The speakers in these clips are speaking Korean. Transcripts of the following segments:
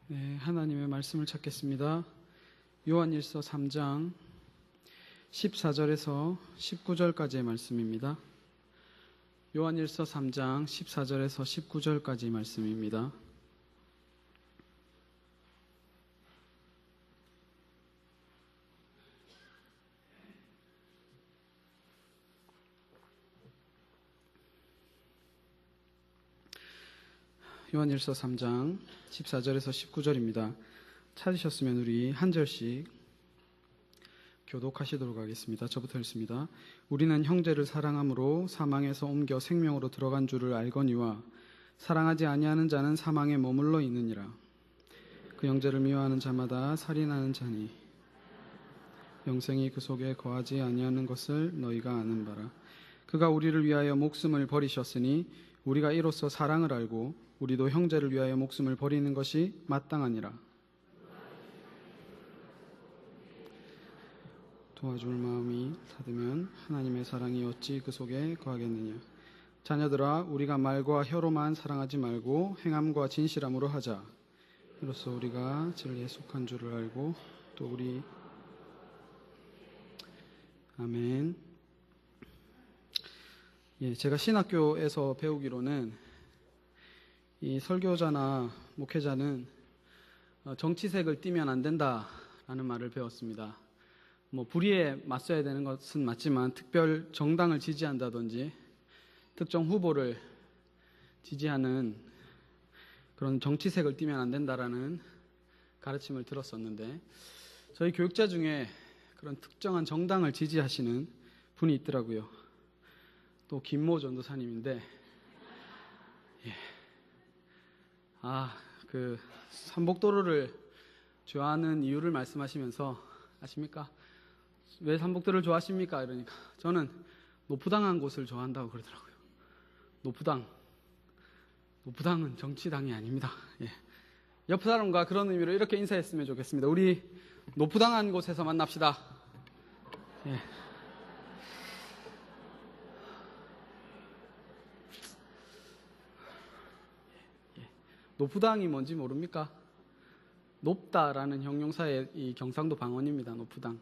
네, 하나님의 말씀을 찾겠습니다. 요한일서 3장 14절에서 19절까지의 말씀입니다. 요한일서 3장 14절에서 19절까지 말씀입니다. 요한일서 3장 14절에서 19절입니다. 찾으셨으면 우리 한 절씩 교독하시도록 하겠습니다. 저부터 읽습니다. 우리는 형제를 사랑함으로 사망에서 옮겨 생명으로 들어간 줄을 알거니와 사랑하지 아니하는 자는 사망에 머물러 있느니라. 그 형제를 미워하는 자마다 살인하는 자니 영생이 그 속에 거하지 아니하는 것을 너희가 아는 바라. 그가 우리를 위하여 목숨을 버리셨으니 우리가 이로써 사랑을 알고 우리도 형제를 위하여 목숨을 버리는 것이 마땅하니라. 도와줄 마음이 닫으면 하나님의 사랑이 어찌 그 속에 거하겠느냐. 자녀들아, 우리가 말과 혀로만 사랑하지 말고 행함과 진실함으로 하자. 이로써 우리가 진리에 속한 줄을 알고 또 우리 아멘. 제가 신학교에서 배우기로는 이 설교자나 목회자는 정치색을 띠면 안 된다라는 말을 배웠습니다. 불의에 맞서야 되는 것은 맞지만 특별 정당을 지지한다든지 특정 후보를 지지하는 그런 정치색을 띠면 안 된다라는 가르침을 들었었는데, 저희 교육자 중에 그런 특정한 정당을 지지하시는 분이 있더라고요. 또 김모 전도사님인데, 그 삼복도로를 좋아하는 이유를 말씀하시면서 아십니까? 왜 삼복도를 좋아하십니까? 이러니까 저는 노푸당한 곳을 좋아한다고 그러더라고요. 노푸당은 정치당이 아닙니다. 옆 사람과 그런 의미로 이렇게 인사했으면 좋겠습니다. 우리 노푸당한 곳에서 만납시다. 노푸당이 뭔지 모릅니까? 높다라는 형용사의 이 경상도 방언입니다. 노푸당.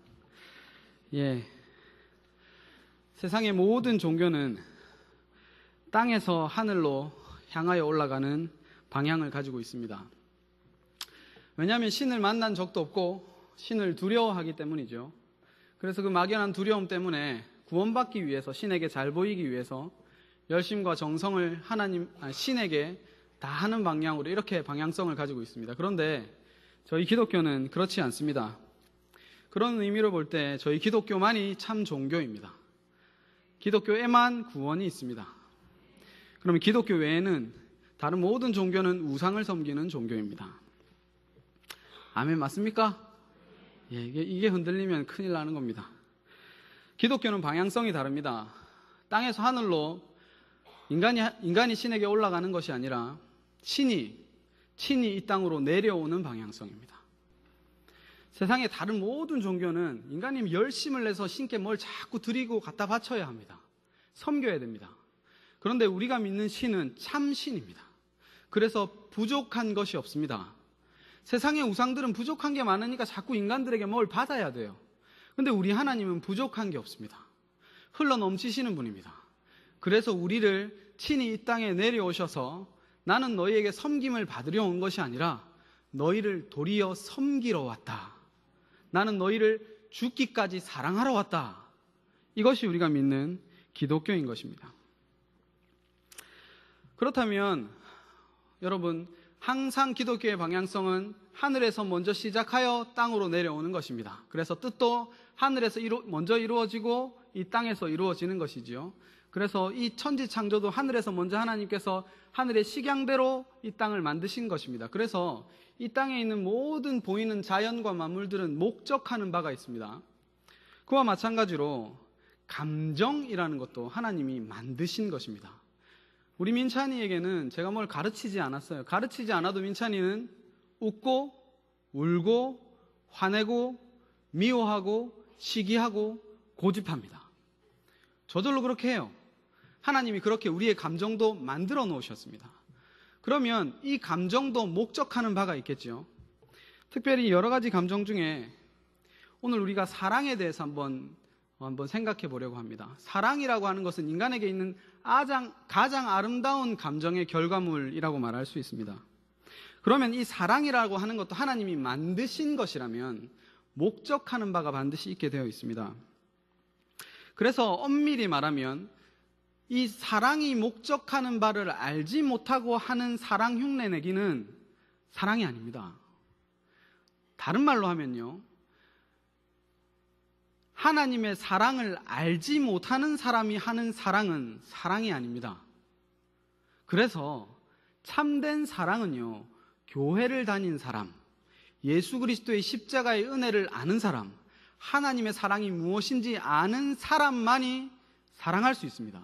세상의 모든 종교는 땅에서 하늘로 향하여 올라가는 방향을 가지고 있습니다. 왜냐하면 신을 만난 적도 없고 신을 두려워하기 때문이죠. 그래서 그 막연한 두려움 때문에 구원받기 위해서, 신에게 잘 보이기 위해서 열심과 정성을 신에게 다 하는 방향으로 이렇게 방향성을 가지고 있습니다. 그런데 저희 기독교는 그렇지 않습니다. 그런 의미로 볼 때 저희 기독교만이 참 종교입니다. 기독교에만 구원이 있습니다. 그러면 기독교 외에는 다른 모든 종교는 우상을 섬기는 종교입니다. 아멘, 맞습니까? 이게 흔들리면 큰일 나는 겁니다. 기독교는 방향성이 다릅니다. 땅에서 하늘로 인간이 신에게 올라가는 것이 아니라 친히 이 땅으로 내려오는 방향성입니다. 세상의 다른 모든 종교는 인간이 열심을 내서 신께 뭘 자꾸 드리고 갖다 바쳐야 합니다. 섬겨야 됩니다. 그런데 우리가 믿는 신은 참 신입니다. 그래서 부족한 것이 없습니다. 세상의 우상들은 부족한 게 많으니까 자꾸 인간들에게 뭘 받아야 돼요. 그런데 우리 하나님은 부족한 게 없습니다. 흘러 넘치시는 분입니다. 그래서 우리를 친히 이 땅에 내려오셔서 나는 너희에게 섬김을 받으려 온 것이 아니라 너희를 도리어 섬기러 왔다. 나는 너희를 죽기까지 사랑하러 왔다. 이것이 우리가 믿는 기독교인 것입니다. 그렇다면 여러분, 항상 기독교의 방향성은 하늘에서 먼저 시작하여 땅으로 내려오는 것입니다. 그래서 뜻도 하늘에서 먼저 이루어지고 이 땅에서 이루어지는 것이지요. 그래서 이 천지 창조도 하늘에서 먼저 하나님께서 하늘의 식양대로 이 땅을 만드신 것입니다. 그래서 이 땅에 있는 모든 보이는 자연과 만물들은 목적하는 바가 있습니다. 그와 마찬가지로 감정이라는 것도 하나님이 만드신 것입니다. 우리 민찬이에게는 제가 뭘 가르치지 않았어요. 가르치지 않아도 민찬이는 웃고 울고 화내고 미워하고 시기하고 고집합니다. 저절로 그렇게 해요. 하나님이 그렇게 우리의 감정도 만들어 놓으셨습니다. 그러면 이 감정도 목적하는 바가 있겠죠. 특별히 여러 가지 감정 중에 오늘 우리가 사랑에 대해서 한번 생각해 보려고 합니다. 사랑이라고 하는 것은 인간에게 있는 가장 아름다운 감정의 결과물이라고 말할 수 있습니다. 그러면 이 사랑이라고 하는 것도 하나님이 만드신 것이라면 목적하는 바가 반드시 있게 되어 있습니다. 그래서 엄밀히 말하면 이 사랑이 목적하는 바를 알지 못하고 하는 사랑 흉내 내기는 사랑이 아닙니다. 다른 말로 하면요, 하나님의 사랑을 알지 못하는 사람이 하는 사랑은 사랑이 아닙니다. 그래서 참된 사랑은요, 교회를 다닌 사람, 예수 그리스도의 십자가의 은혜를 아는 사람, 하나님의 사랑이 무엇인지 아는 사람만이 사랑할 수 있습니다.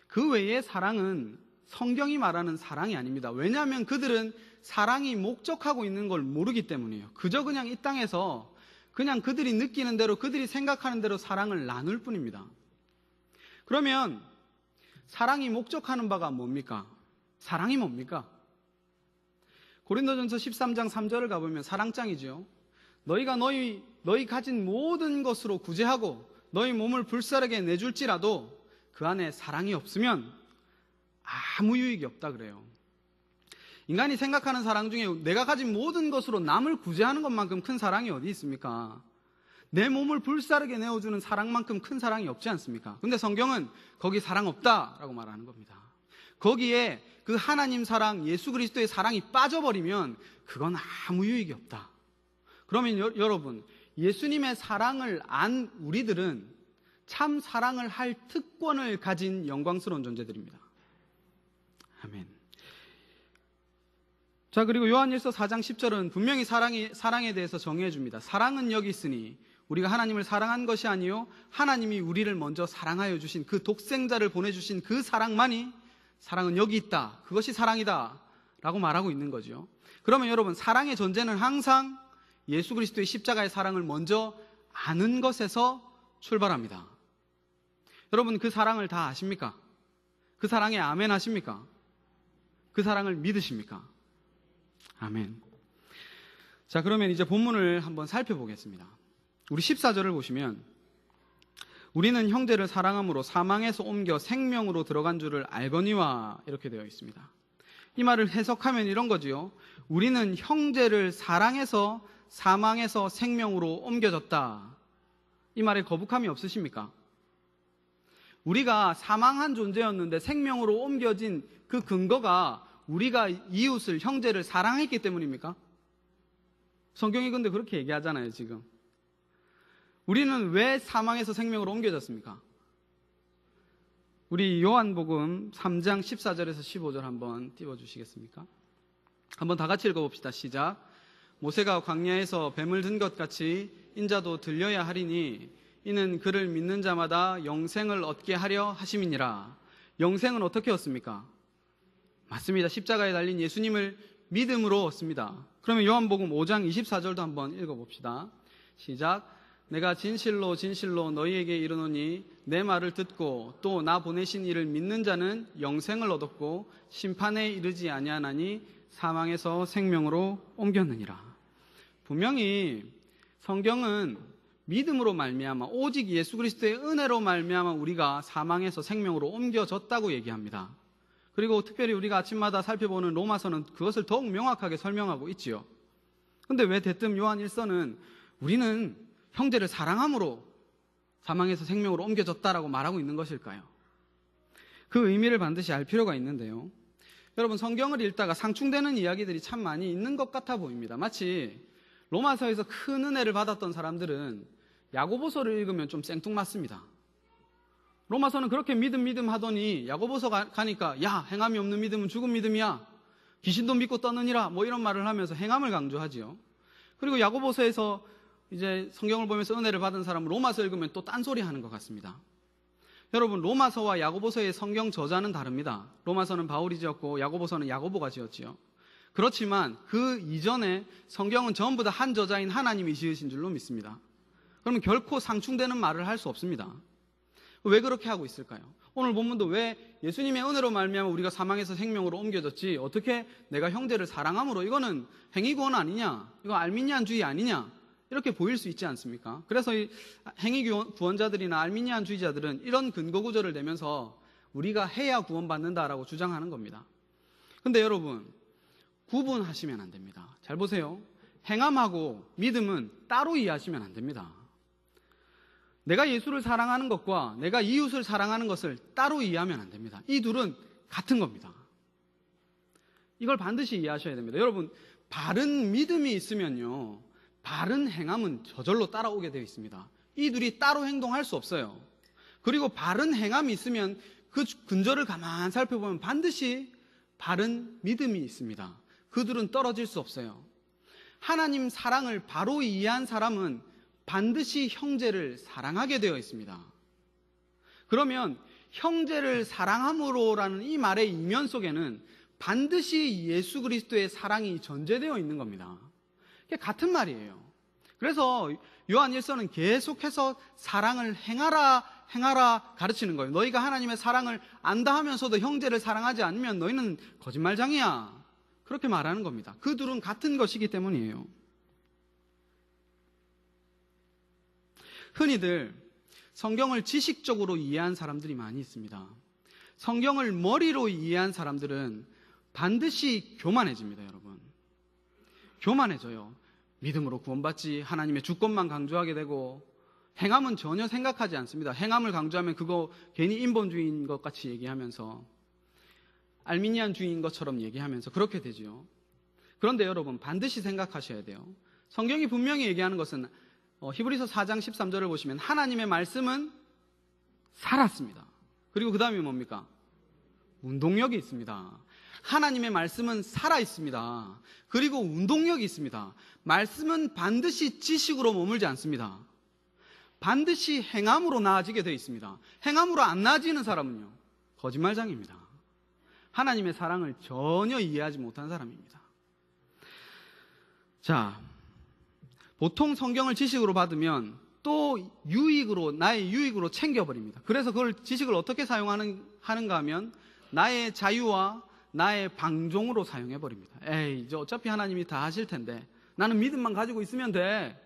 그 외의 사랑은 성경이 말하는 사랑이 아닙니다. 왜냐하면 그들은 사랑이 목적하고 있는 걸 모르기 때문이에요. 그저 그냥 이 땅에서 그냥 그들이 느끼는 대로, 그들이 생각하는 대로 사랑을 나눌 뿐입니다. 그러면 사랑이 목적하는 바가 뭡니까? 사랑이 뭡니까? 고린도전서 13장 3절을 가보면 사랑장이죠. 너희가 너희 가진 모든 것으로 구제하고 너희 몸을 불사르게 내줄지라도 그 안에 사랑이 없으면 아무 유익이 없다 그래요. 인간이 생각하는 사랑 중에 내가 가진 모든 것으로 남을 구제하는 것만큼 큰 사랑이 어디 있습니까? 내 몸을 불사르게 내어주는 사랑만큼 큰 사랑이 없지 않습니까? 근데 성경은 거기 사랑 없다라고 말하는 겁니다. 거기에 그 하나님 사랑, 예수 그리스도의 사랑이 빠져버리면 그건 아무 유익이 없다. 그러면 여러분, 예수님의 사랑을 안 우리들은 참 사랑을 할 특권을 가진 영광스러운 존재들입니다. 아멘. 자, 그리고 요한일서 4장 10절은 분명히 사랑에 대해서 정의해 줍니다. 사랑은 여기 있으니 우리가 하나님을 사랑한 것이 아니요 하나님이 우리를 먼저 사랑하여 주신 그 독생자를 보내주신 그 사랑만이, 사랑은 여기 있다, 그것이 사랑이다 라고 말하고 있는 거죠. 그러면 여러분, 사랑의 존재는 항상 예수 그리스도의 십자가의 사랑을 먼저 아는 것에서 출발합니다. 여러분, 그 사랑을 다 아십니까? 그 사랑에 아멘 하십니까? 그 사랑을 믿으십니까? 아멘. 자, 그러면 이제 본문을 한번 살펴보겠습니다. 우리 14절을 보시면 우리는 형제를 사랑함으로 사망에서 옮겨 생명으로 들어간 줄을 알거니와 이렇게 되어 있습니다. 이 말을 해석하면 이런 거지요. 우리는 형제를 사랑해서 사망에서 생명으로 옮겨졌다. 이 말에 거북함이 없으십니까? 우리가 사망한 존재였는데 생명으로 옮겨진 그 근거가 우리가 이웃을, 형제를 사랑했기 때문입니까? 성경이 근데 그렇게 얘기하잖아요, 지금. 우리는 왜 사망에서 생명으로 옮겨졌습니까? 우리 요한복음 3장 14절에서 15절 한번 띄워주시겠습니까? 한번 다 같이 읽어봅시다. 시작. 모세가 광야에서 뱀을 든 것 같이 인자도 들려야 하리니 이는 그를 믿는 자마다 영생을 얻게 하려 하심이니라. 영생은 어떻게 얻습니까? 맞습니다. 십자가에 달린 예수님을 믿음으로 얻습니다. 그러면 요한복음 5장 24절도 한번 읽어봅시다. 시작. 내가 진실로 진실로 너희에게 이르노니 내 말을 듣고 또 나 보내신 이를 믿는 자는 영생을 얻었고 심판에 이르지 아니하나니 사망에서 생명으로 옮겼느니라. 분명히 성경은 믿음으로 말미암아 오직 예수 그리스도의 은혜로 말미암아 우리가 사망에서 생명으로 옮겨졌다고 얘기합니다. 그리고 특별히 우리가 아침마다 살펴보는 로마서는 그것을 더욱 명확하게 설명하고 있지요. 그런데 왜 대뜸 요한 1서는 우리는 형제를 사랑함으로 사망에서 생명으로 옮겨졌다라고 말하고 있는 것일까요? 그 의미를 반드시 알 필요가 있는데요. 여러분, 성경을 읽다가 상충되는 이야기들이 참 많이 있는 것 같아 보입니다. 마치 로마서에서 큰 은혜를 받았던 사람들은 야고보서를 읽으면 좀 생뚱맞습니다. 로마서는 그렇게 믿음 하더니 야고보서 가니까 야, 행함이 없는 믿음은 죽은 믿음이야. 귀신도 믿고 떠느니라. 뭐 이런 말을 하면서 행함을 강조하지요. 그리고 야고보서에서 이제 성경을 보면서 은혜를 받은 사람은 로마서 읽으면 또 딴소리 하는 것 같습니다. 여러분, 로마서와 야고보서의 성경 저자는 다릅니다. 로마서는 바울이 지었고 야고보서는 야고보가 지었지요. 그렇지만 그 이전에 성경은 전부 다 한 저자인 하나님이 지으신 줄로 믿습니다. 그러면 결코 상충되는 말을 할 수 없습니다. 왜 그렇게 하고 있을까요? 오늘 본문도 왜 예수님의 은혜로 말미암아 우리가 사망에서 생명으로 옮겨졌지, 어떻게 내가 형제를 사랑함으로 이거는 행위구원 아니냐, 이거 알미니안주의 아니냐, 이렇게 보일 수 있지 않습니까? 그래서 이 행위구원자들이나 알미니안주의자들은 이런 근거구절을 내면서 우리가 해야 구원받는다라고 주장하는 겁니다. 근데 여러분, 구분하시면 안 됩니다. 잘 보세요. 행함하고 믿음은 따로 이해하시면 안 됩니다. 내가 예수를 사랑하는 것과 내가 이웃을 사랑하는 것을 따로 이해하면 안 됩니다. 이 둘은 같은 겁니다. 이걸 반드시 이해하셔야 됩니다. 여러분, 바른 믿음이 있으면요, 바른 행함은 저절로 따라오게 되어 있습니다. 이 둘이 따로 행동할 수 없어요. 그리고 바른 행함이 있으면 그 근저를 가만 살펴보면 반드시 바른 믿음이 있습니다. 그들은 떨어질 수 없어요. 하나님 사랑을 바로 이해한 사람은 반드시 형제를 사랑하게 되어 있습니다. 그러면 형제를 사랑함으로라는 이 말의 이면 속에는 반드시 예수 그리스도의 사랑이 전제되어 있는 겁니다. 이게 같은 말이에요. 그래서 요한 1서는 계속해서 사랑을 행하라 가르치는 거예요. 너희가 하나님의 사랑을 안다 하면서도 형제를 사랑하지 않으면 너희는 거짓말장이야, 그렇게 말하는 겁니다. 그 둘은 같은 것이기 때문이에요. 흔히들 성경을 지식적으로 이해한 사람들이 많이 있습니다. 성경을 머리로 이해한 사람들은 반드시 교만해집니다, 여러분. 교만해져요. 믿음으로 구원받지, 하나님의 주권만 강조하게 되고, 행함은 전혀 생각하지 않습니다. 행함을 강조하면 그거 괜히 인본주의인 것 같이 얘기하면서, 알미니안주의인 것처럼 얘기하면서 그렇게 되지요. 그런데 여러분, 반드시 생각하셔야 돼요. 성경이 분명히 얘기하는 것은 히브리서 4장 13절을 보시면 하나님의 말씀은 살았습니다. 그리고 그 다음에 뭡니까? 운동력이 있습니다. 하나님의 말씀은 살아있습니다. 그리고 운동력이 있습니다. 말씀은 반드시 지식으로 머물지 않습니다. 반드시 행함으로 나아지게 되어 있습니다. 행함으로 안 나아지는 사람은요, 거짓말장입니다. 하나님의 사랑을 전혀 이해하지 못한 사람입니다. 자, 보통 성경을 지식으로 받으면 또 나의 유익으로 챙겨버립니다. 그래서 그걸 지식을 어떻게 사용하는가 하면 나의 자유와 나의 방종으로 사용해버립니다. 에이, 이제 어차피 하나님이 다 하실 텐데 나는 믿음만 가지고 있으면 돼.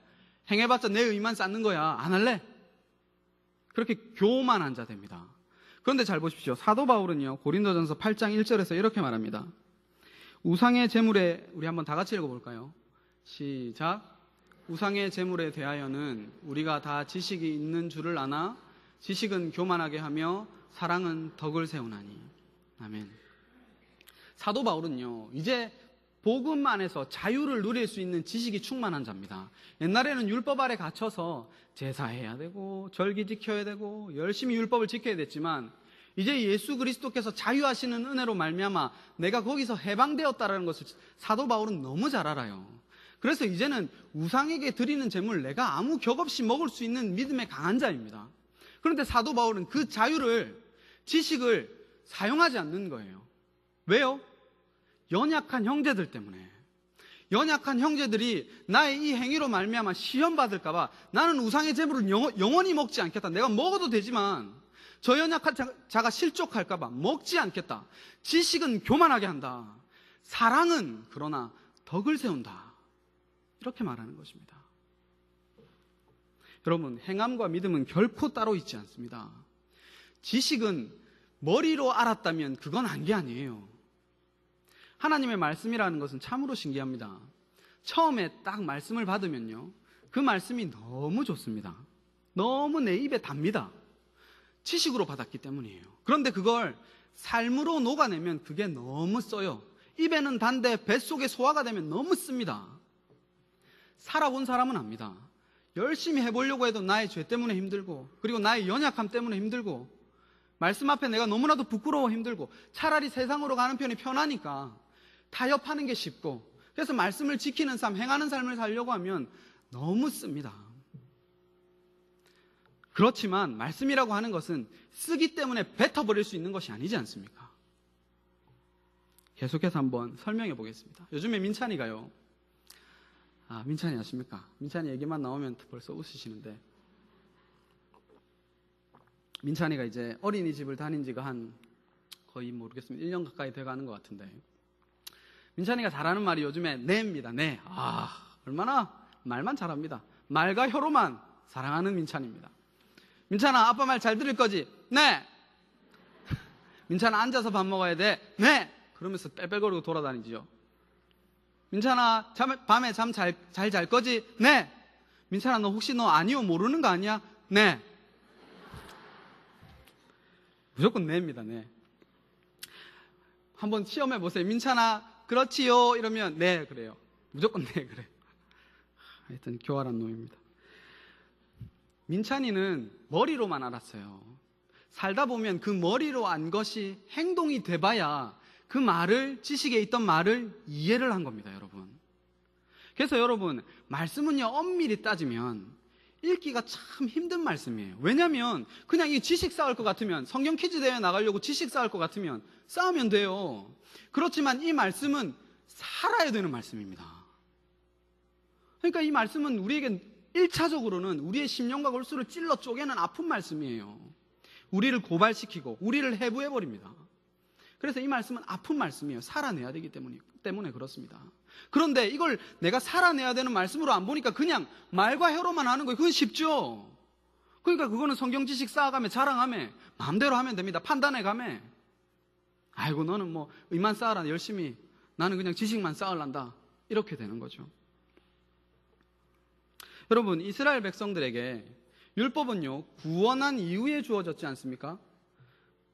행해봤자 내 의만 쌓는 거야. 안 할래? 그렇게 교만한 자 됩니다. 그런데 잘 보십시오. 사도 바울은요, 고린도전서 8장 1절에서 이렇게 말합니다. 우상의 제물에, 우리 한번 다 같이 읽어볼까요? 시작. 우상의 제물에 대하여는 우리가 다 지식이 있는 줄을 아나 지식은 교만하게 하며 사랑은 덕을 세우나니. 아멘. 사도 바울은요, 이제 복음 안에서 자유를 누릴 수 있는 지식이 충만한 자입니다. 옛날에는 율법 아래 갇혀서 제사해야 되고 절기 지켜야 되고 열심히 율법을 지켜야 됐지만, 이제 예수 그리스도께서 자유하시는 은혜로 말미암아 내가 거기서 해방되었다는 것을 사도 바울은 너무 잘 알아요. 그래서 이제는 우상에게 드리는 제물 내가 아무 격 없이 먹을 수 있는 믿음의 강한 자입니다. 그런데 사도 바울은 그 자유를, 지식을 사용하지 않는 거예요. 왜요? 연약한 형제들 때문에. 연약한 형제들이 나의 이 행위로 말미암아 시험 받을까 봐 나는 우상의 제물을 영원히 먹지 않겠다. 내가 먹어도 되지만 저 연약한 자가 실족할까 봐 먹지 않겠다. 지식은 교만하게 한다. 사랑은 그러나 덕을 세운다. 이렇게 말하는 것입니다. 여러분, 행함과 믿음은 결코 따로 있지 않습니다. 지식은 머리로 알았다면 그건 한 게 아니에요. 하나님의 말씀이라는 것은 참으로 신기합니다. 처음에 딱 말씀을 받으면요, 그 말씀이 너무 좋습니다. 너무 내 입에 답니다. 지식으로 받았기 때문이에요. 그런데 그걸 삶으로 녹아내면 그게 너무 써요. 입에는 단데 뱃속에 소화가 되면 너무 씁니다. 살아본 사람은 압니다. 열심히 해보려고 해도 나의 죄 때문에 힘들고, 그리고 나의 연약함 때문에 힘들고, 말씀 앞에 내가 너무나도 부끄러워 힘들고, 차라리 세상으로 가는 편이 편하니까 타협하는 게 쉽고, 그래서 말씀을 지키는 삶, 행하는 삶을 살려고 하면 너무 씁니다. 그렇지만 말씀이라고 하는 것은 쓰기 때문에 뱉어버릴 수 있는 것이 아니지 않습니까? 계속해서 한번 설명해 보겠습니다. 요즘에 민찬이가요, 민찬이 아십니까? 민찬이 얘기만 나오면 벌써 웃으시는데, 민찬이가 이제 어린이집을 다닌 지가 한 거의 모르겠습니다. 1년 가까이 돼가는 것 같은데, 민찬이가 잘하는 말이 요즘에 네입니다. 네. 얼마나 말만 잘합니다. 말과 혀로만 사랑하는 민찬입니다. 민찬아, 아빠 말 잘 들을 거지? 네. 민찬아, 앉아서 밥 먹어야 돼? 네. 그러면서 뺄뺄거리고 돌아다니지요. 민찬아, 밤에 잠 잘 잘 거지? 네. 민찬아, 너 혹시 너 아니요 모르는 거 아니야? 네. 무조건 네입니다. 네. 한번 시험해 보세요. 민찬아, 그렇지요? 이러면 네 그래요. 무조건 네 그래요. 하여튼 교활한 놈입니다. 민찬이는 머리로만 알았어요. 살다 보면 그 머리로 안 것이 행동이 돼봐야 그 말을, 지식에 있던 말을 이해를 한 겁니다, 여러분. 그래서 여러분, 말씀은요, 엄밀히 따지면 읽기가 참 힘든 말씀이에요. 왜냐하면 그냥 이 지식 쌓을 것 같으면, 성경 퀴즈 대회 나가려고 지식 쌓을 것 같으면 쌓으면 돼요. 그렇지만 이 말씀은 살아야 되는 말씀입니다. 그러니까 이 말씀은 우리에게 1차적으로는 우리의 심령과 골수를 찔러 쪼개는 아픈 말씀이에요. 우리를 고발시키고 우리를 해부해버립니다. 그래서 이 말씀은 아픈 말씀이에요. 살아내야 되기 때문에 그렇습니다. 그런데 이걸 내가 살아내야 되는 말씀으로 안 보니까 그냥 말과 혀로만 하는 거예요. 그건 쉽죠. 그러니까 그거는 성경 지식 쌓아가며 자랑하며 마음대로 하면 됩니다. 판단해가며, 아이고 너는 뭐 의만 쌓아라 열심히, 나는 그냥 지식만 쌓으란다, 이렇게 되는 거죠. 여러분, 이스라엘 백성들에게 율법은요, 구원한 이후에 주어졌지 않습니까?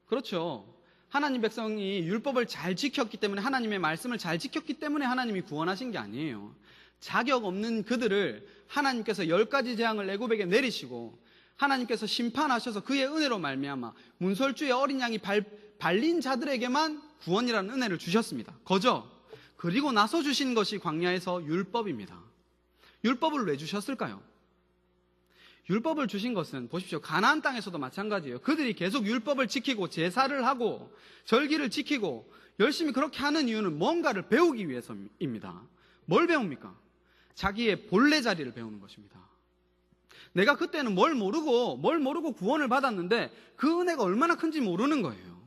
그렇죠. 하나님 백성이 율법을 잘 지켰기 때문에, 하나님의 말씀을 잘 지켰기 때문에 하나님이 구원하신 게 아니에요. 자격 없는 그들을 하나님께서 10가지 재앙을 애굽에게 내리시고 하나님께서 심판하셔서 그의 은혜로 말미암아 문설주의 어린 양이 발린 자들에게만 구원이라는 은혜를 주셨습니다. 거저. 그리고 나서 주신 것이 광야에서 율법입니다. 율법을 왜 주셨을까요? 율법을 주신 것은 보십시오. 가나안 땅에서도 마찬가지예요. 그들이 계속 율법을 지키고 제사를 하고 절기를 지키고 열심히 그렇게 하는 이유는 뭔가를 배우기 위해서입니다. 뭘 배웁니까? 자기의 본래 자리를 배우는 것입니다. 내가 그때는 뭘 모르고 구원을 받았는데 그 은혜가 얼마나 큰지 모르는 거예요.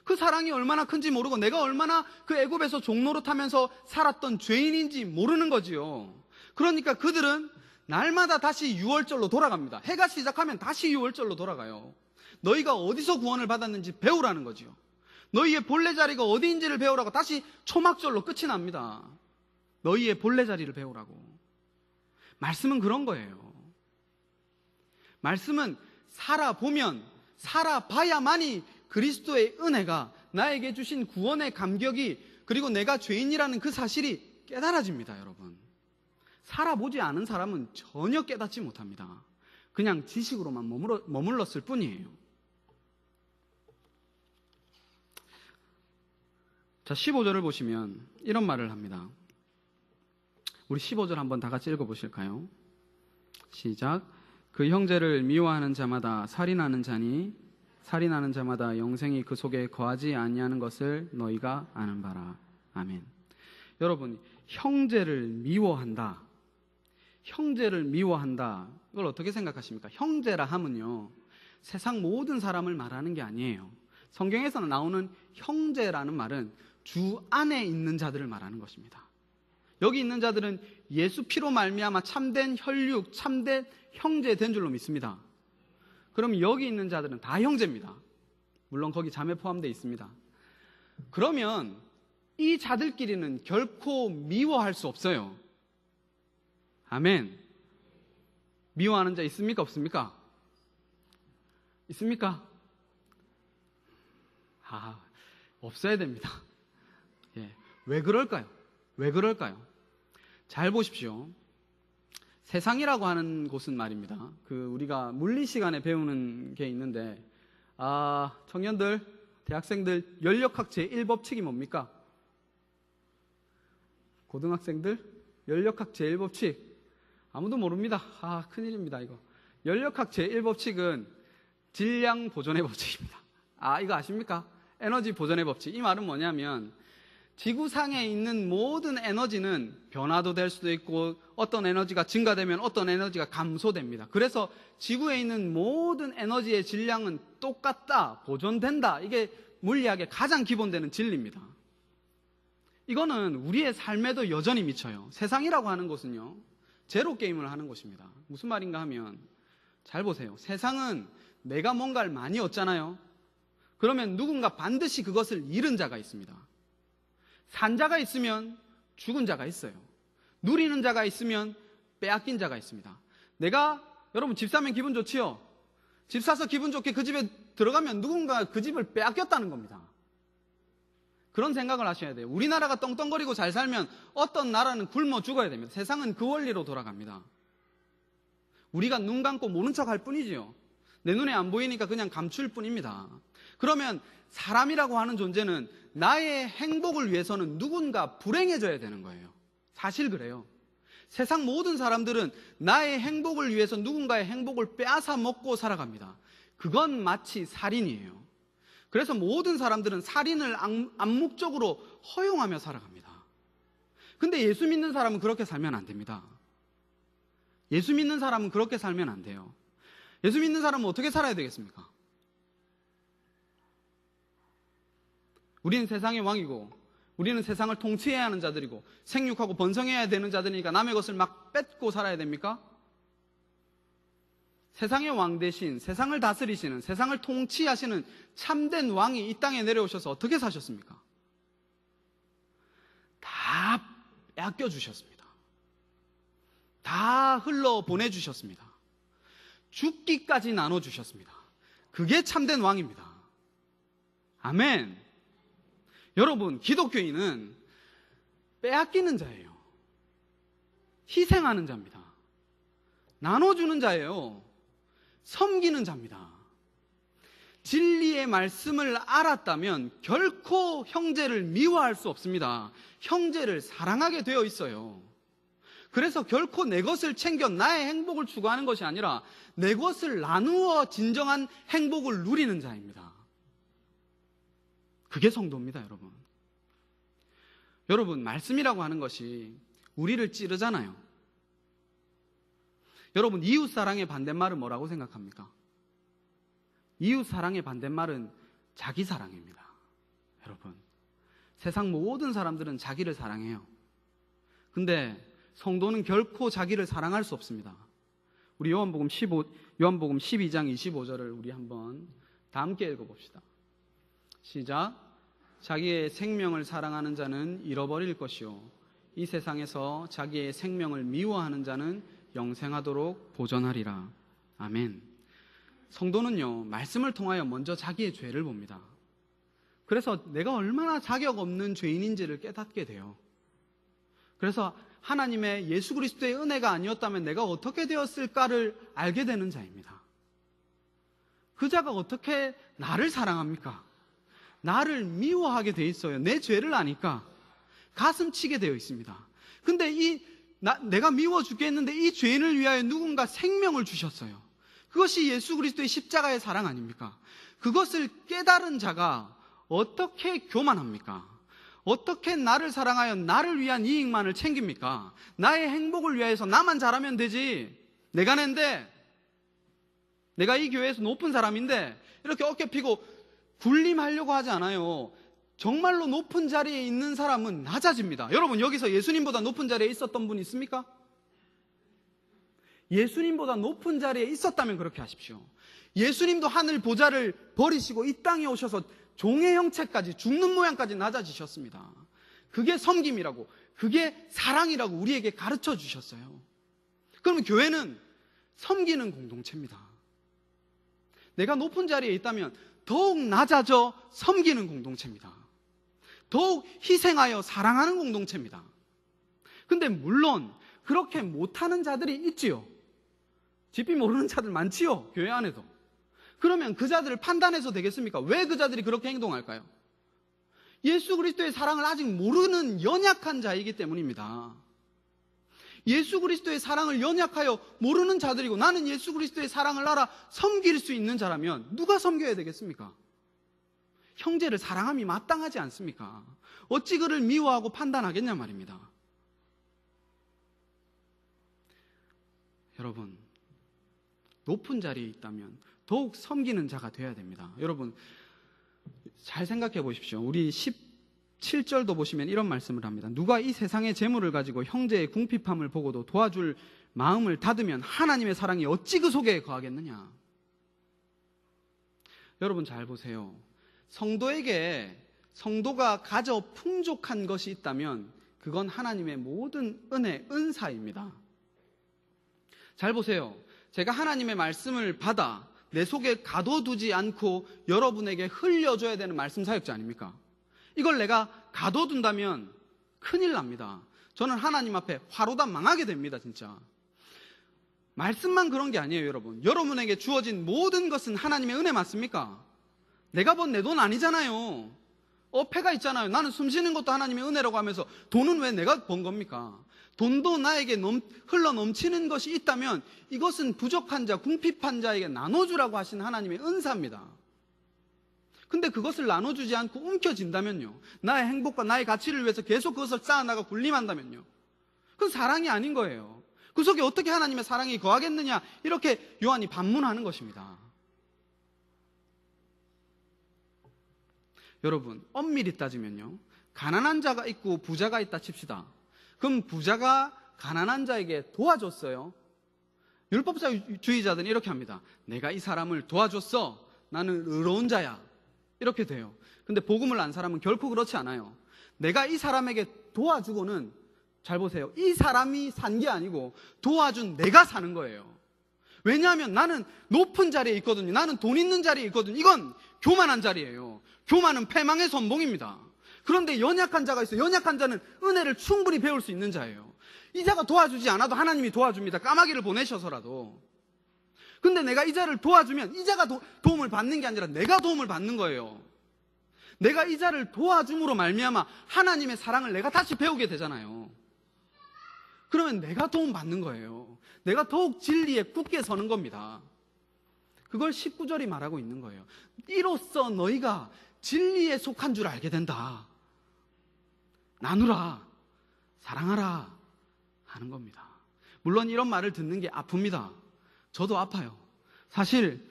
그 사랑이 얼마나 큰지 모르고 내가 얼마나 그 애굽에서 종노릇하면서 살았던 죄인인지 모르는 거지요. 그러니까 그들은 날마다 다시 유월절로 돌아갑니다. 해가 시작하면 다시 유월절로 돌아가요. 너희가 어디서 구원을 받았는지 배우라는 거지요. 너희의 본래 자리가 어디인지를 배우라고 다시 초막절로 끝이 납니다. 너희의 본래 자리를 배우라고. 말씀은 그런 거예요. 말씀은 살아보면, 살아봐야만이 그리스도의 은혜가, 나에게 주신 구원의 감격이, 그리고 내가 죄인이라는 그 사실이 깨달아집니다, 여러분. 살아보지 않은 사람은 전혀 깨닫지 못합니다. 그냥 지식으로만 머물렀을 뿐이에요. 자, 15절을 보시면 이런 말을 합니다. 우리 15절 한번 다 같이 읽어보실까요? 시작. 그 형제를 미워하는 자마다 살인하는 자니 살인하는 자마다 영생이 그 속에 거하지 아니하는 것을 너희가 아는 바라. 아멘. 여러분, 형제를 미워한다. 형제를 미워한다. 이걸 어떻게 생각하십니까? 형제라 하면요, 세상 모든 사람을 말하는 게 아니에요. 성경에서는 나오는 형제라는 말은 주 안에 있는 자들을 말하는 것입니다. 여기 있는 자들은 예수 피로 말미암아 참된 혈육, 참된 형제 된 줄로 믿습니다. 그럼 여기 있는 자들은 다 형제입니다. 물론 거기 자매 포함되어 있습니다. 그러면 이 자들끼리는 결코 미워할 수 없어요. 아멘. 미워하는 자 있습니까? 없습니까? 있습니까? 없어야 됩니다. 예. 왜 그럴까요? 왜 그럴까요? 잘 보십시오. 세상이라고 하는 곳은 말입니다. 우리가 물리 시간에 배우는 게 있는데, 청년들, 대학생들, 연력학 제1법칙이 뭡니까? 고등학생들, 연력학 제1법칙. 아무도 모릅니다. 큰일입니다, 이거. 연력학 제1법칙은 질량 보존의 법칙입니다. 이거 아십니까? 에너지 보존의 법칙. 이 말은 뭐냐면, 지구상에 있는 모든 에너지는 변화도 될 수도 있고 어떤 에너지가 증가되면 어떤 에너지가 감소됩니다. 그래서 지구에 있는 모든 에너지의 질량은 똑같다, 보존된다. 이게 물리학의 가장 기본되는 진리입니다. 이거는 우리의 삶에도 여전히 미쳐요. 세상이라고 하는 것은요, 제로 게임을 하는 곳입니다. 무슨 말인가 하면, 잘 보세요. 세상은 내가 뭔가를 많이 얻잖아요. 그러면 누군가 반드시 그것을 잃은 자가 있습니다. 산 자가 있으면 죽은 자가 있어요. 누리는 자가 있으면 빼앗긴 자가 있습니다. 여러분 집 사면 기분 좋지요? 집 사서 기분 좋게 그 집에 들어가면 누군가 그 집을 빼앗겼다는 겁니다. 그런 생각을 하셔야 돼요. 우리나라가 떵떵거리고 잘 살면 어떤 나라는 굶어 죽어야 됩니다. 세상은 그 원리로 돌아갑니다. 우리가 눈 감고 모른 척 할 뿐이지요. 내 눈에 안 보이니까 그냥 감출 뿐입니다. 그러면 사람이라고 하는 존재는 나의 행복을 위해서는 누군가 불행해져야 되는 거예요. 사실 그래요. 세상 모든 사람들은 나의 행복을 위해서 누군가의 행복을 빼앗아 먹고 살아갑니다. 그건 마치 살인이에요. 그래서 모든 사람들은 살인을 암묵적으로 허용하며 살아갑니다. 근데 예수 믿는 사람은 그렇게 살면 안 됩니다. 예수 믿는 사람은 그렇게 살면 안 돼요. 예수 믿는 사람은 어떻게 살아야 되겠습니까? 우리는 세상의 왕이고 우리는 세상을 통치해야 하는 자들이고 생육하고 번성해야 되는 자들이니까 남의 것을 막 뺏고 살아야 됩니까? 세상의 왕 대신 세상을 다스리시는, 세상을 통치하시는 참된 왕이 이 땅에 내려오셔서 어떻게 사셨습니까? 다 빼앗겨 주셨습니다. 다 흘러 보내주셨습니다. 죽기까지 나눠주셨습니다. 그게 참된 왕입니다. 아멘. 여러분, 기독교인은 빼앗기는 자예요. 희생하는 자입니다. 나눠주는 자예요. 섬기는 자입니다. 진리의 말씀을 알았다면 결코 형제를 미워할 수 없습니다. 형제를 사랑하게 되어 있어요. 그래서 결코 내 것을 챙겨 나의 행복을 추구하는 것이 아니라 내 것을 나누어 진정한 행복을 누리는 자입니다. 그게 성도입니다, 여러분. 여러분, 말씀이라고 하는 것이 우리를 찌르잖아요. 여러분, 이웃사랑의 반대말은 뭐라고 생각합니까? 이웃사랑의 반대말은 자기사랑입니다. 여러분, 세상 모든 사람들은 자기를 사랑해요. 근데 성도는 결코 자기를 사랑할 수 없습니다. 우리 요한복음 12장 25절을 우리 한번 다 함께 읽어봅시다. 시작. 자기의 생명을 사랑하는 자는 잃어버릴 것이요 이 세상에서 자기의 생명을 미워하는 자는 영생하도록 보존하리라. 아멘. 성도는요, 말씀을 통하여 먼저 자기의 죄를 봅니다. 그래서 내가 얼마나 자격 없는 죄인인지를 깨닫게 돼요. 그래서 하나님의 예수 그리스도의 은혜가 아니었다면 내가 어떻게 되었을까를 알게 되는 자입니다. 그 자가 어떻게 나를 사랑합니까? 나를 미워하게 돼 있어요. 내 죄를 아니까 가슴 치게 되어 있습니다. 근데 내가 미워 죽겠는데 이 죄인을 위하여 누군가 생명을 주셨어요. 그것이 예수 그리스도의 십자가의 사랑 아닙니까? 그것을 깨달은 자가 어떻게 교만합니까? 어떻게 나를 사랑하여 나를 위한 이익만을 챙깁니까? 나의 행복을 위해서 나만 잘하면 되지. 내가 낸데, 내가 이 교회에서 높은 사람인데 이렇게 어깨 피고 군림하려고 하지 않아요. 정말로 높은 자리에 있는 사람은 낮아집니다. 여러분, 여기서 예수님보다 높은 자리에 있었던 분 있습니까? 예수님보다 높은 자리에 있었다면 그렇게 하십시오. 예수님도 하늘 보좌를 버리시고 이 땅에 오셔서 종의 형체까지, 죽는 모양까지 낮아지셨습니다. 그게 섬김이라고, 그게 사랑이라고 우리에게 가르쳐 주셨어요. 그러면 교회는 섬기는 공동체입니다. 내가 높은 자리에 있다면 더욱 낮아져 섬기는 공동체입니다. 더욱 희생하여 사랑하는 공동체입니다. 근데 물론 그렇게 못하는 자들이 있지요. 짚이 모르는 자들 많지요, 교회 안에도. 그러면 그 자들을 판단해서 되겠습니까? 왜 그 자들이 그렇게 행동할까요? 예수 그리스도의 사랑을 아직 모르는 연약한 자이기 때문입니다. 예수 그리스도의 사랑을 연약하여 모르는 자들이고 나는 예수 그리스도의 사랑을 알아 섬길 수 있는 자라면 누가 섬겨야 되겠습니까? 형제를 사랑함이 마땅하지 않습니까? 어찌 그를 미워하고 판단하겠냐 말입니다. 여러분, 높은 자리에 있다면 더욱 섬기는 자가 되어야 됩니다. 여러분, 잘 생각해 보십시오. 우리 17절도 보시면 이런 말씀을 합니다. 누가 이 세상의 재물을 가지고 형제의 궁핍함을 보고도 도와줄 마음을 닫으면 하나님의 사랑이 어찌 그 속에 거하겠느냐. 여러분 잘 보세요. 성도가 가져 풍족한 것이 있다면 그건 하나님의 모든 은혜, 은사입니다. 잘 보세요. 제가 하나님의 말씀을 받아 내 속에 가둬두지 않고 여러분에게 흘려줘야 되는 말씀 사역자 아닙니까? 이걸 내가 가둬둔다면 큰일 납니다. 저는 하나님 앞에 화로다 망하게 됩니다, 진짜. 말씀만 그런 게 아니에요, 여러분. 여러분에게 주어진 모든 것은 하나님의 은혜 맞습니까? 내가 번 내 돈 아니잖아요. 어폐가 있잖아요. 나는 숨 쉬는 것도 하나님의 은혜라고 하면서 돈은 왜 내가 번 겁니까? 돈도 나에게 흘러 넘치는 것이 있다면 이것은 부족한 자, 궁핍한 자에게 나눠주라고 하신 하나님의 은사입니다. 근데 그것을 나눠주지 않고 움켜진다면요, 나의 행복과 나의 가치를 위해서 계속 그것을 쌓아나가 군림한다면요, 그건 사랑이 아닌 거예요. 그 속에 어떻게 하나님의 사랑이 거하겠느냐, 이렇게 요한이 반문하는 것입니다. 여러분, 엄밀히 따지면요, 가난한 자가 있고 부자가 있다 칩시다. 그럼 부자가 가난한 자에게 도와줬어요. 율법주의자들은 이렇게 합니다. 내가 이 사람을 도와줬어. 나는 의로운 자야. 이렇게 돼요. 근데 복음을 안 사람은 결코 그렇지 않아요. 내가 이 사람에게 도와주고는, 잘 보세요, 이 사람이 산 게 아니고 도와준 내가 사는 거예요. 왜냐하면 나는 높은 자리에 있거든요. 나는 돈 있는 자리에 있거든요. 이건 교만한 자리예요. 교만은 패망의 선봉입니다. 그런데 연약한 자가 있어요. 연약한 자는 은혜를 충분히 배울 수 있는 자예요. 이 자가 도와주지 않아도 하나님이 도와줍니다. 까마귀를 보내셔서라도. 근데 내가 이 자를 도와주면 이 자가 도움을 받는 게 아니라 내가 도움을 받는 거예요. 내가 이 자를 도와줌으로 말미암아 하나님의 사랑을 내가 다시 배우게 되잖아요. 그러면 내가 도움 받는 거예요. 내가 더욱 진리에 굳게 서는 겁니다. 그걸 19절이 말하고 있는 거예요. 이로써 너희가 진리에 속한 줄 알게 된다. 나누라, 사랑하라 하는 겁니다. 물론 이런 말을 듣는 게 아픕니다. 저도 아파요. 사실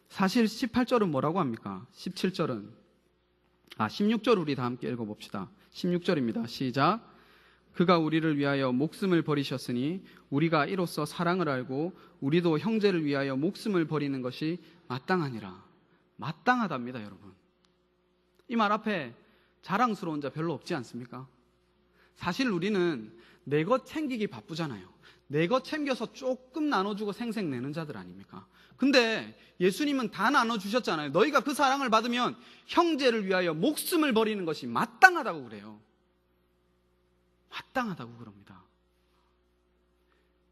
18절은 뭐라고 합니까? 16절 우리 다 함께 읽어봅시다. 16절입니다. 시작. 그가 우리를 위하여 목숨을 버리셨으니 우리가 이로써 사랑을 알고 우리도 형제를 위하여 목숨을 버리는 것이 마땅하니라. 마땅하답니다, 여러분. 이 말 앞에 자랑스러운 자 별로 없지 않습니까? 사실 우리는 내 것 챙기기 바쁘잖아요. 내 것 챙겨서 조금 나눠주고 생색내는 자들 아닙니까? 근데 예수님은 다 나눠주셨잖아요. 너희가 그 사랑을 받으면 형제를 위하여 목숨을 버리는 것이 마땅하다고 그래요. 마땅하다고 그럽니다.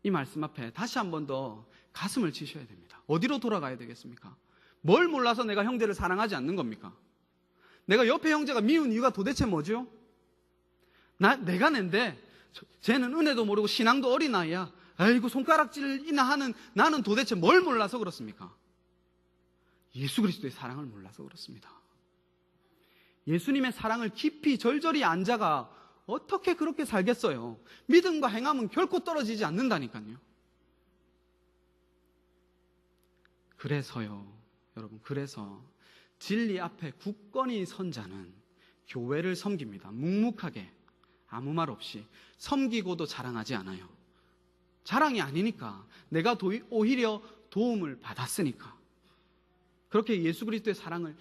이 말씀 앞에 다시 한 번 더 가슴을 치셔야 됩니다. 어디로 돌아가야 되겠습니까? 뭘 몰라서 내가 형제를 사랑하지 않는 겁니까? 내가 옆에 형제가 미운 이유가 도대체 뭐죠? 내가 낸데 쟤는 은혜도 모르고 신앙도 어린아이야. 아이고 손가락질이나 하는 나는 도대체 뭘 몰라서 그렇습니까? 예수 그리스도의 사랑을 몰라서 그렇습니다. 예수님의 사랑을 깊이 절절히 안 자가 어떻게 그렇게 살겠어요? 믿음과 행함은 결코 떨어지지 않는다니까요. 그래서요, 여러분, 그래서 진리 앞에 굳건히 선 자는 교회를 섬깁니다. 묵묵하게 아무 말 없이 섬기고도 자랑하지 않아요. 자랑이 아니니까, 내가 오히려 도움을 받았으니까. 그렇게 예수 그리스도의 사랑을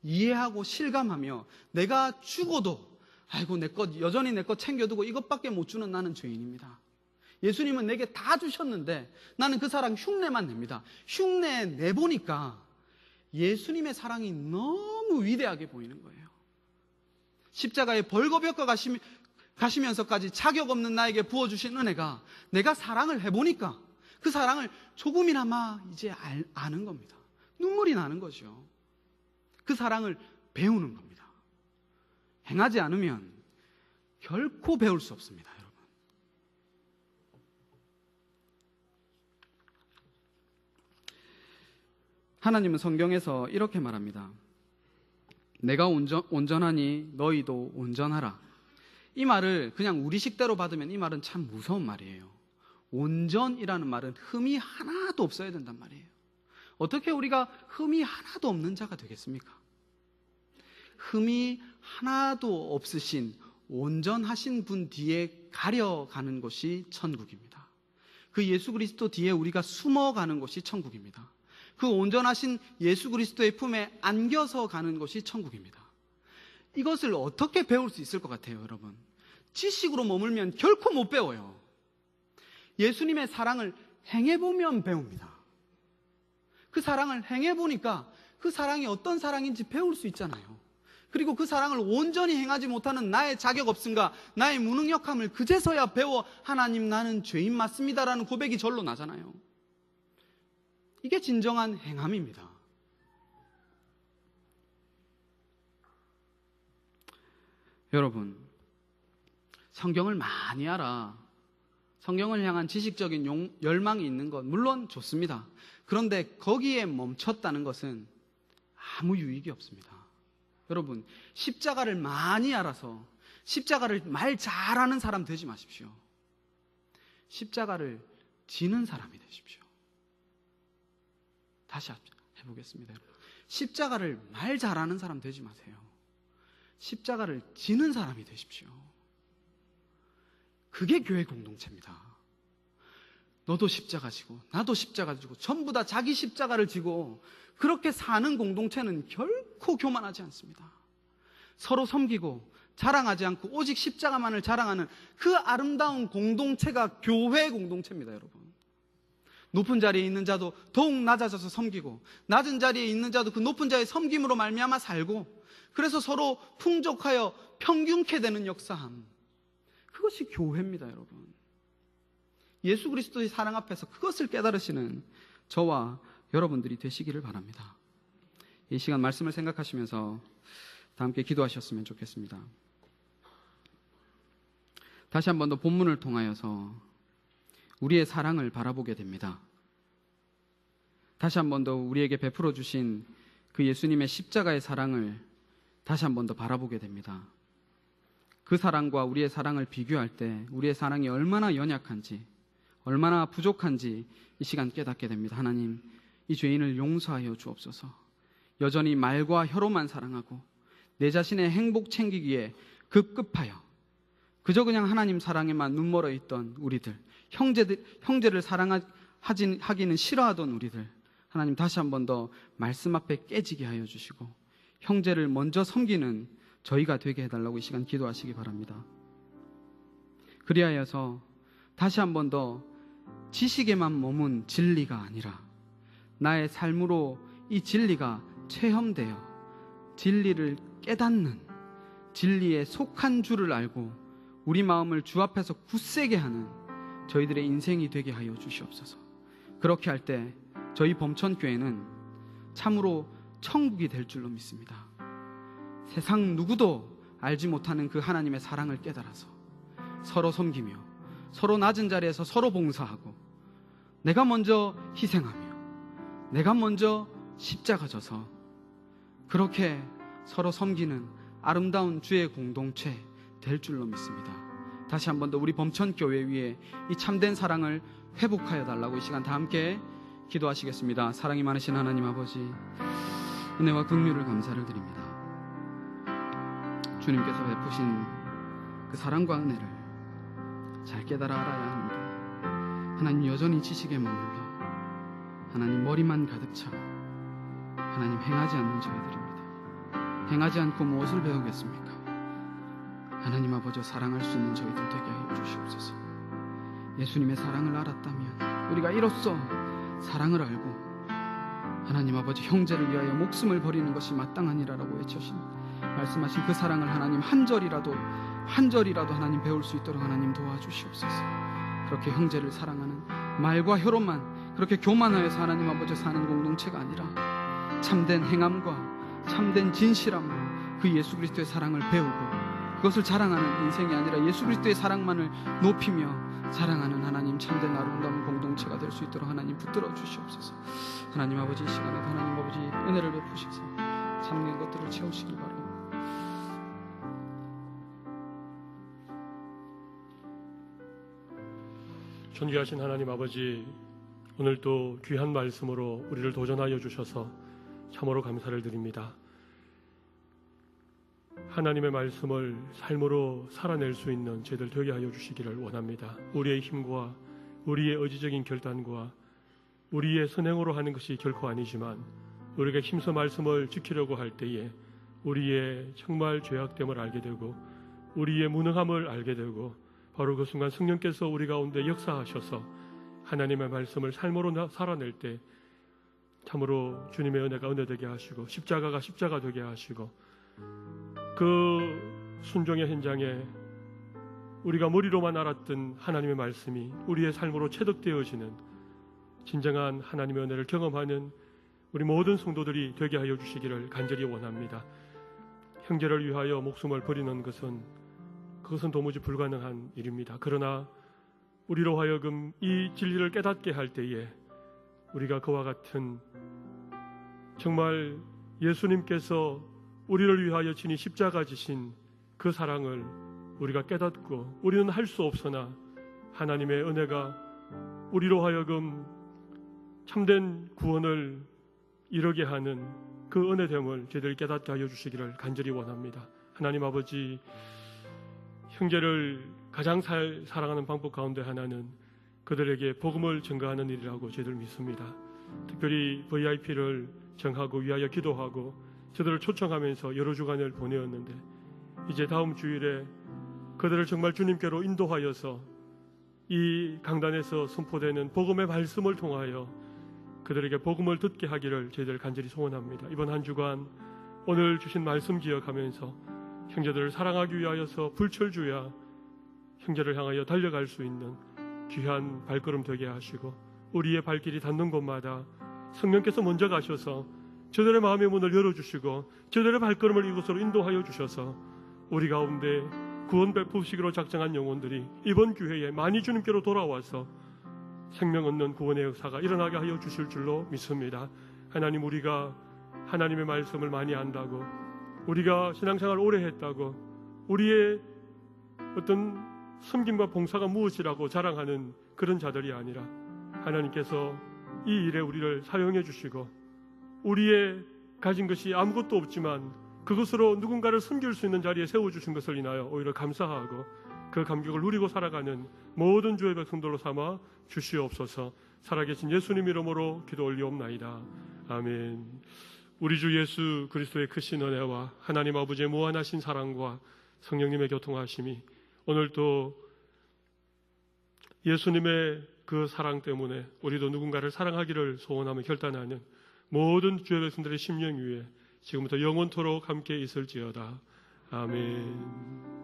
이해하고 실감하며 내가 죽어도 아이고 여전히 내 것 챙겨두고 이것밖에 못 주는 나는 죄인입니다. 예수님은 내게 다 주셨는데 나는 그 사랑 흉내만 냅니다. 흉내 내보니까 예수님의 사랑이 너무 위대하게 보이는 거예요. 십자가에 벌거벗고 가시면서까지 자격 없는 나에게 부어주신 은혜가, 내가 사랑을 해보니까 그 사랑을 조금이나마 이제 아는 겁니다. 눈물이 나는 거죠. 그 사랑을 배우는 겁니다. 행하지 않으면 결코 배울 수 없습니다, 여러분. 하나님은 성경에서 이렇게 말합니다. 내가 온전하니 너희도 온전하라. 이 말을 그냥 우리식대로 받으면 이 말은 참 무서운 말이에요. 온전이라는 말은 흠이 하나도 없어야 된단 말이에요. 어떻게 우리가 흠이 하나도 없는 자가 되겠습니까? 흠이 하나도 없으신 온전하신 분 뒤에 가려가는 곳이 천국입니다. 그 예수 그리스도 뒤에 우리가 숨어가는 곳이 천국입니다. 그 온전하신 예수 그리스도의 품에 안겨서 가는 곳이 천국입니다. 이것을 어떻게 배울 수 있을 것 같아요, 여러분? 지식으로 머물면 결코 못 배워요. 예수님의 사랑을 행해보면 배웁니다. 그 사랑을 행해보니까 그 사랑이 어떤 사랑인지 배울 수 있잖아요. 그리고 그 사랑을 온전히 행하지 못하는 나의 자격 없음과 나의 무능력함을 그제서야 배워 하나님 나는 죄인 맞습니다라는 고백이 절로 나잖아요. 이게 진정한 행함입니다. 여러분, 성경을 많이 알아. 성경을 향한 지식적인 열망이 있는 건 물론 좋습니다. 그런데 거기에 멈췄다는 것은 아무 유익이 없습니다. 여러분, 십자가를 많이 알아서 십자가를 말 잘하는 사람 되지 마십시오. 십자가를 지는 사람이 되십시오. 다시 해보겠습니다. 십자가를 말 잘하는 사람 되지 마세요. 십자가를 지는 사람이 되십시오. 그게 교회 공동체입니다. 너도 십자가 지고 나도 십자가 지고 전부 다 자기 십자가를 지고 그렇게 사는 공동체는 결코 교만하지 않습니다. 서로 섬기고 자랑하지 않고 오직 십자가만을 자랑하는 그 아름다운 공동체가 교회 공동체입니다, 여러분. 높은 자리에 있는 자도 더욱 낮아져서 섬기고 낮은 자리에 있는 자도 그 높은 자의 섬김으로 말미암아 살고 그래서 서로 풍족하여 평균케 되는 역사함. 그것이 교회입니다, 여러분. 예수 그리스도의 사랑 앞에서 그것을 깨달으시는 저와 여러분들이 되시기를 바랍니다. 이 시간 말씀을 생각하시면서 다 함께 기도하셨으면 좋겠습니다. 다시 한 번 더 본문을 통하여서 우리의 사랑을 바라보게 됩니다. 다시 한 번 더 우리에게 베풀어 주신 그 예수님의 십자가의 사랑을 다시 한 번 더 바라보게 됩니다. 그 사랑과 우리의 사랑을 비교할 때 우리의 사랑이 얼마나 연약한지, 얼마나 부족한지 이 시간 깨닫게 됩니다. 하나님, 이 죄인을 용서하여 주옵소서. 여전히 말과 혀로만 사랑하고 내 자신의 행복 챙기기에 급급하여 그저 그냥 하나님 사랑에만 눈멀어 있던 우리들, 형제를 사랑하기는 싫어하던 우리들, 하나님 다시 한 번 더 말씀 앞에 깨지게 하여 주시고 형제를 먼저 섬기는 저희가 되게 해달라고 이 시간 기도하시기 바랍니다. 그리하여서 다시 한 번 더 지식에만 머문 진리가 아니라 나의 삶으로 이 진리가 체험되어 진리를 깨닫는, 진리에 속한 줄을 알고 우리 마음을 주 앞에서 굳세게 하는 저희들의 인생이 되게 하여 주시옵소서. 그렇게 할 때 저희 범천교회는 참으로 천국이 될 줄로 믿습니다. 세상 누구도 알지 못하는 그 하나님의 사랑을 깨달아서 서로 섬기며 서로 낮은 자리에서 서로 봉사하고 내가 먼저 희생하며 내가 먼저 십자가 져서 그렇게 서로 섬기는 아름다운 주의 공동체 될 줄로 믿습니다. 다시 한 번 더 우리 범천교회 위에 이 참된 사랑을 회복하여 달라고 이 시간 다 함께 기도하시겠습니다. 사랑이 많으신 하나님 아버지, 은혜와 긍휼을 감사를 드립니다. 주님께서 베푸신 그 사랑과 은혜를 잘 깨달아 알아야 하는데 하나님 여전히 지식에 머물러 하나님 머리만 가득 차 하나님 행하지 않는 저희들입니다. 행하지 않고 무엇을 배우겠습니까? 하나님 아버지, 사랑할 수 있는 저희들 되게 하여 주시옵소서. 예수님의 사랑을 알았다면 우리가 이로써 사랑을 알고 하나님 아버지 형제를 위하여 목숨을 버리는 것이 마땅하니라라고 외쳐신 말씀하신 그 사랑을 하나님 한 절이라도 하나님 배울 수 있도록 하나님 도와주시옵소서. 그렇게 형제를 사랑하는 말과 혀로만 그렇게 교만하여서 하나님 아버지 사는 공동체가 아니라 참된 행함과 참된 진실함으로 그 예수 그리스도의 사랑을 배우고 그것을 자랑하는 인생이 아니라 예수 그리스도의 사랑만을 높이며 자랑하는 하나님 참된 아름다운 공동체가 될 수 있도록 하나님 붙들어 주시옵소서. 하나님 아버지, 이 시간에 하나님 아버지 은혜를 베푸셔서 참된 것들을 채우시길 바랍니다. 존귀하신 하나님 아버지, 오늘도 귀한 말씀으로 우리를 도전하여 주셔서 참으로 감사를 드립니다. 하나님의 말씀을 삶으로 살아낼 수 있는 저희들 되게 하여 주시기를 원합니다. 우리의 힘과 우리의 의지적인 결단과 우리의 선행으로 하는 것이 결코 아니지만 우리가 힘써 말씀을 지키려고 할 때에 우리의 정말 죄악됨을 알게 되고 우리의 무능함을 알게 되고 바로 그 순간 성령께서 우리 가운데 역사하셔서 하나님의 말씀을 삶으로 살아낼 때 참으로 주님의 은혜가 은혜 되게 하시고 십자가가 십자가 되게 하시고 그 순종의 현장에 우리가 머리로만 알았던 하나님의 말씀이 우리의 삶으로 체득되어지는 진정한 하나님의 은혜를 경험하는 우리 모든 성도들이 되게 하여 주시기를 간절히 원합니다. 형제를 위하여 목숨을 버리는 그것은 도무지 불가능한 일입니다. 그러나 우리로 하여금 이 진리를 깨닫게 할 때에 우리가 그와 같은 정말 예수님께서 우리를 위하여 친히 십자가 지신 그 사랑을 우리가 깨닫고 우리는 할 수 없으나 하나님의 은혜가 우리로 하여금 참된 구원을 이루게 하는 그 은혜됨을 저희들이 깨닫게 하여 주시기를 간절히 원합니다. 하나님 아버지, 형제를 가장 사랑하는 방법 가운데 하나는 그들에게 복음을 전가하는 일이라고 저희들 믿습니다. 특별히 VIP를 정하고 위하여 기도하고 저들을 초청하면서 여러 주간을 보내었는데 이제 다음 주일에 그들을 정말 주님께로 인도하여서 이 강단에서 선포되는 복음의 말씀을 통하여 그들에게 복음을 듣게 하기를 저희들 간절히 소원합니다. 이번 한 주간 오늘 주신 말씀 기억하면서 형제들을 사랑하기 위하여서 불철주야 형제를 향하여 달려갈 수 있는 귀한 발걸음 되게 하시고 우리의 발길이 닿는 곳마다 성령께서 먼저 가셔서 저들의 마음의 문을 열어주시고 저들의 발걸음을 이곳으로 인도하여 주셔서 우리 가운데 구원 베푸시기로 작정한 영혼들이 이번 기회에 많이 주님께로 돌아와서 생명 얻는 구원의 역사가 일어나게 하여 주실 줄로 믿습니다. 하나님, 우리가 하나님의 말씀을 많이 안다고 우리가 신앙생활을 오래 했다고 우리의 어떤 섬김과 봉사가 무엇이라고 자랑하는 그런 자들이 아니라 하나님께서 이 일에 우리를 사용해 주시고 우리의 가진 것이 아무것도 없지만 그것으로 누군가를 섬길 수 있는 자리에 세워주신 것을 인하여 오히려 감사하고 그 감격을 누리고 살아가는 모든 주의 백성들로 삼아 주시옵소서. 살아계신 예수님 이름으로 기도 올리옵나이다. 아멘. 우리 주 예수 그리스도의 크신 은혜와 하나님 아버지의 무한하신 사랑과 성령님의 교통하심이 오늘도 예수님의 그 사랑 때문에 우리도 누군가를 사랑하기를 소원하며 결단하는 모든 주의 백성들의 심령 위에 지금부터 영원토록 함께 있을지어다. 아멘.